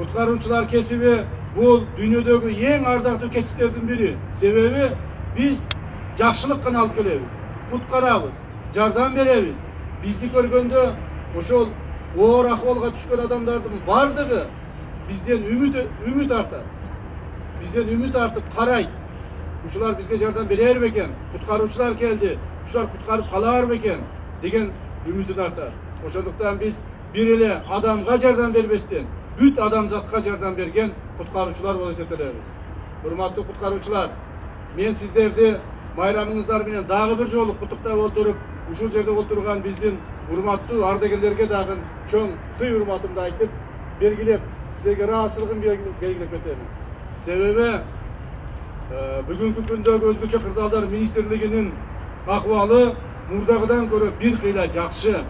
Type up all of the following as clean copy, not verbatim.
Kutkarucular kesibi bu dünyadagi eng ardaqlı kesiplerden biri. Sebebi biz жақшылық qana alып kelebиz, kutkarabız, jardam berебиz. Bizni көргөндө ошол оор акыбалга түшкөн адамдардын бардыгы бизден үмүт артат. Бизден үмүт артып карайт. Ушулар бизге жардам берер бекен, куткаруучулар келди, ушулар куткарып калар бекен деген үмүтүн артат. Ошондуктан биз бир эле адамга жардам бербестен бүт адамзатка жардам берген куткаруучулар болуп эсептелебиз. Урматтуу куткаруучулар, мен сиздерди майрамыңыздар менен дагы бир жолу куттуктап отуруп, ушул жерде отурган биздин урматтуу ардагерлерге дагы чоң сый урматымды айтып, белгилеп, силерге ыраазычылыгын белгилеп кетебиз. Себеби бүгүнкү күндөгү өзгөчө кырдаалдар министрлигинин акыбалы мурдагыдан көрө бир кыйла жакшы.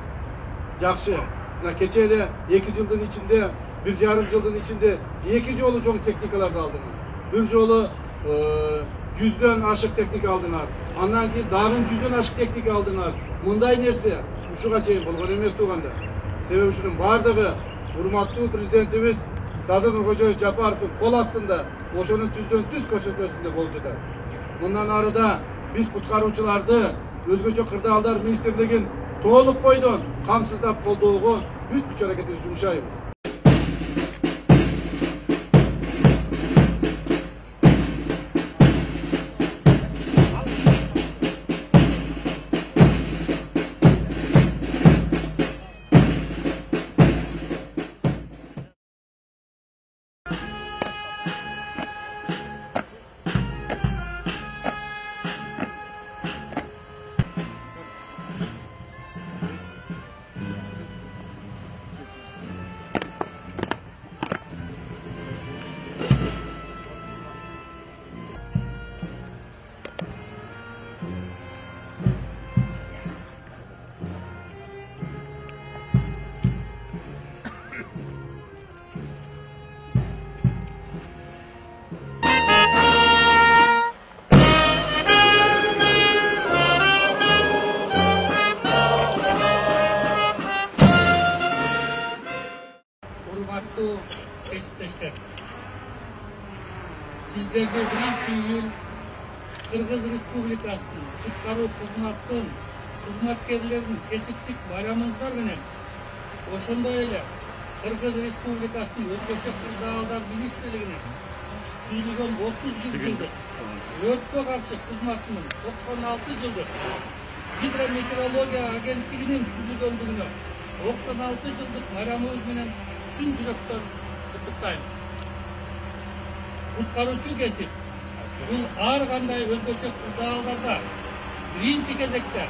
Мына кече эле 2 жылдын ичинде, 1,5 жылдын ичинде 2 жолу чоң техникаларды алдыңар. Бир жолу 100дөн ашык техника алдыңар. Андан кийин дагы 100дөн ашык техника алдыңар. Мындай нерсе ушуга чейин болгон эмес туугандар. Себеби ушунун бардыгы урматтуу президентибиз Садыр Нуркожоевич Жапаровдун кол астында, ошонун түздөн түз көрсөтмөсүндө болуп жатат. Мындан арыда биз куткаруучуларды өзгөчө кырдаалдар министрлигин толук бойдон камсыздап колдоого бүт күч аракетибизди жумшайбыз. Sizlerge 1-iyul Kırgız Respublikasının Kutkarуу Kızmattın kızmatkerlerin kesiplik bayramınızlar menen ошондой эле Kırgız Respublikasının өзгөчө кырдаалдар министрлигинин түзүлгөн 30 жылдык өрткө каршы кызматынын 96 жылдык гидрометеорология агенттигинин түзүлгөндүгүнө 96 жылдык майрамыбыз менен чын жүрөктөн куттуктайм. Kutkaruucu kesip, bul ар кандай өзгөчө кырдаалдарда биринчи кезекте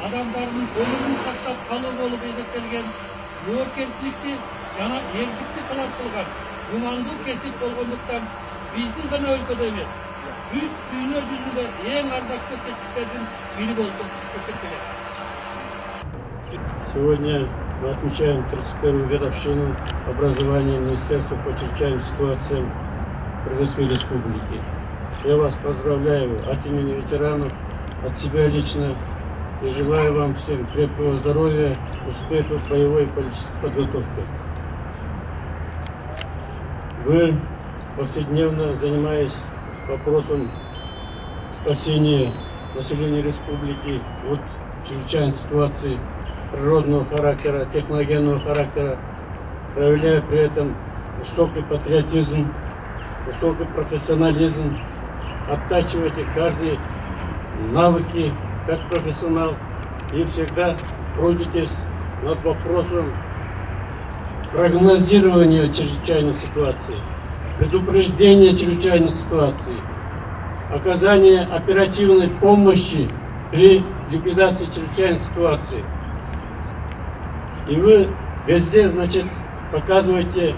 адамдардын өмүрүн сактап калуу болуп эсептелген жоопкерчиликти жана эркикти талап кылган гумандуу кесип болгондуктан биздин гана өлкөдө эмес, бүт дүйнө жүзүндө эң ардактуу кесиптердин бири болуп эсептелет. Сегодня мы отмечаем 31-ю годовщину образования Министерства по чрезвычайным ситуациям Кыргызской Республики. Я вас поздравляю от имени ветеранов, от себя лично, и желаю вам всем крепкого здоровья, успехов в боевой и политической подготовке. Вы, повседневно занимаясь вопросом спасения населения республики от чрезвычайной ситуации природного характера, техногенного характера, проявляя при этом высокий патриотизм, высокий профессионализм, оттачивайте каждый навыки как профессионал и всегда трудитесь над вопросом прогнозирования чрезвычайной ситуации, предупреждения чрезвычайной ситуации, оказания оперативной помощи при ликвидации чрезвычайной ситуации. И вы везде, значит, показываете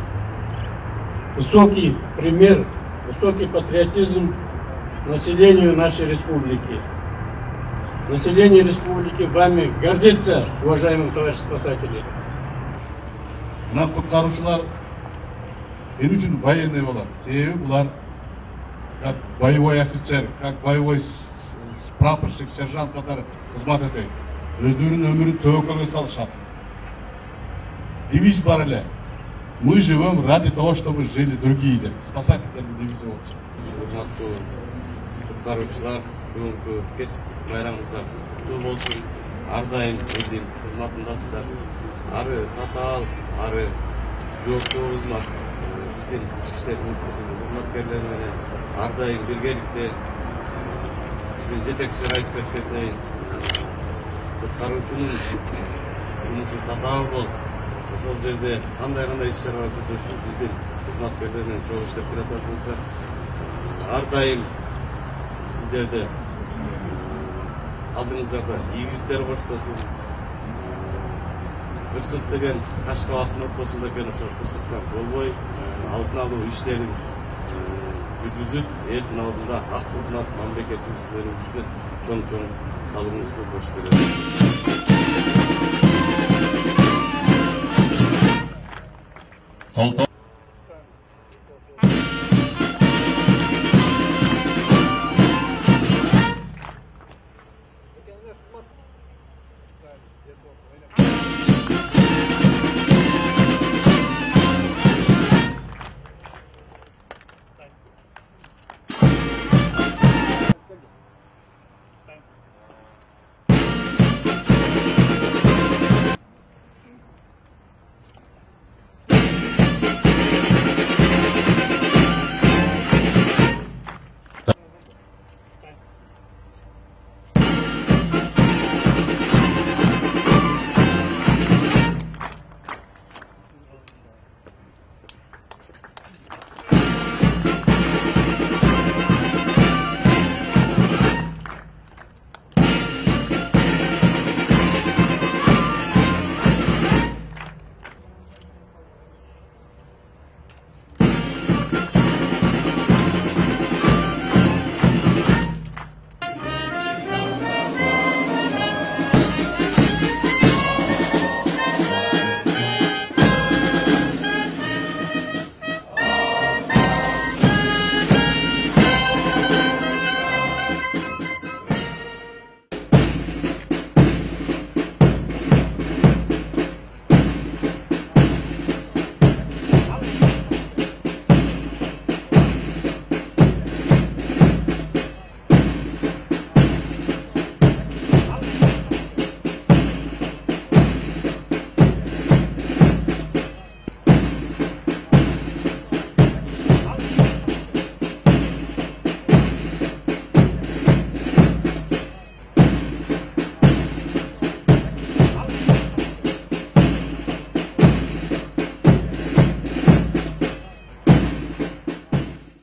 высокий пример, высокий патриотизм населению нашей республики. Население республики вами гордится, уважаемые товарищи спасатели. Мына куткаруучулар мен үчүн военный болот. Себеби булар как боевой офицер, как боевой прапорщик, сержант катары кызмат этет. Өздөрүнүн өмүрүн төбөккөлгө салышат. Девиз бар эле. Мы живем ради того, чтобы жили другие, спасательная дивизия болчу. Урматтуу куткаруучулар, бүгүнкү кесиптик байрамыңыздар куттуу болсун. Ар дайым элдин кызматындасыздар. Ары татаал, ары жооптуу кызмат биздин ички иштер министрлигинин кызматкерлери менен ар дайым биргеликте биздин жетекчилер айтып кеткендей куткаруучунун жумушу татаал болуп, ошол жерде кандай иш-чаралар жүргүзүп биздин кызматкерлер менен чогуу иштеп келатасыңыздар. Ар дайым сиздерде алдыңыздарда ийгиликтер коштосун. Кырсык деген каш кабактын ортосунда экен, ошол кырсыктар болбой алдын алуу иштерин жүргүзүп, элдин алдында ак кызмат мамлекетибизди берүүбүзгө чоң салымыңызды кошуп беребиз.